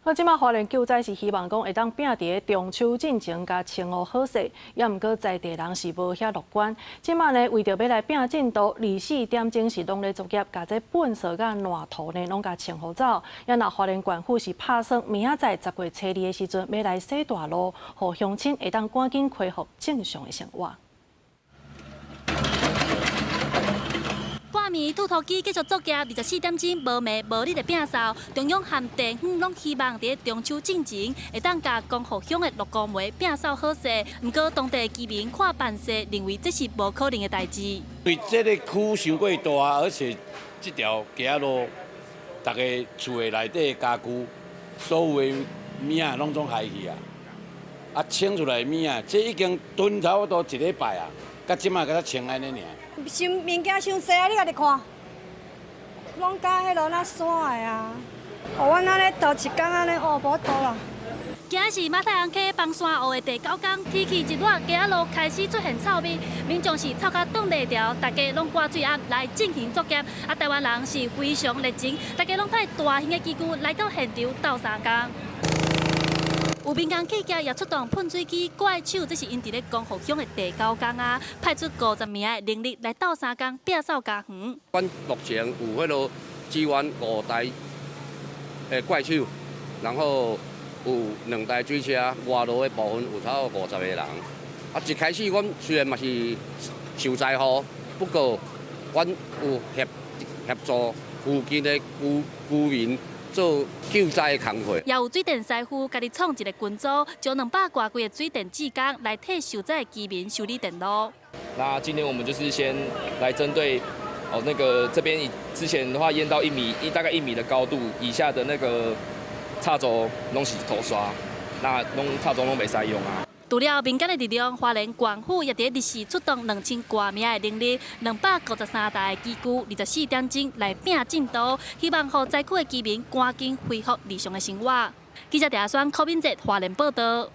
好，即马华联救灾是希望讲会当拼伫中秋进前甲清湖好势，也毋过在地人是无遐乐观。即马呢，为着要来拼进度，24点钟是拢咧作业，甲这粪扫甲烂土呢，拢甲清湖走。也那华联管府是拍算明仔载10月初2的时阵，要来洗大路，互乡亲会当赶紧恢复正常的生活。 半暝土土机继续作业，24点钟无眠无日的摒扫，中央和地方拢希望伫中秋进前会当甲光复乡的鹿公梅摒扫好势。不过当地居民看办势，认为这是无可能的代志。因为这个区伤过大，而且这条街路，大家厝的内底家具，所有的物啊拢总害去啊，啊清出来的物啊，这已经囤差不多1礼拜啊，到即马才才清安尼尔。 伤物件伤细啊！你家己看，拢甲迄落那散的啊！哦，阮安尼倒一工安尼，哦，无倒啦。今日是马太阳溪崩山湖的第9天，天气一热，街路开始出现臭味，民众是臭甲冻袂调，大家拢挂水压来进行作业。啊，台湾人是非常热情，大家拢派大型的机具来到现场斗相共。 有民间企业也出动喷水机、怪手，这是因伫咧光复乡的第9天啊，派出50名的人力来斗相共，摒扫家园。阮目前有迄落支援5台的怪手，然后有2台水车，外路的部分有差不多50个人。啊，一开始阮虽然嘛是受灾户，不过阮有协助附近的居民。 做救灾的工作，也有水电师傅家己创一个群组，将200多几个水电技工来替受灾的居民修理电路。那今天我们就是先来针对那个这边之前的话淹到大概1米的高度以下的那个插座拢是涂刷，那插座拢袂使用啊。 除了民间的力量，花莲县府也伫日时出动2000多名的人力，253台的机具，24点钟来拼进度，希望让灾区的居民赶紧恢复理想的生活。记者陈阿双、柯敏哲，花莲报道。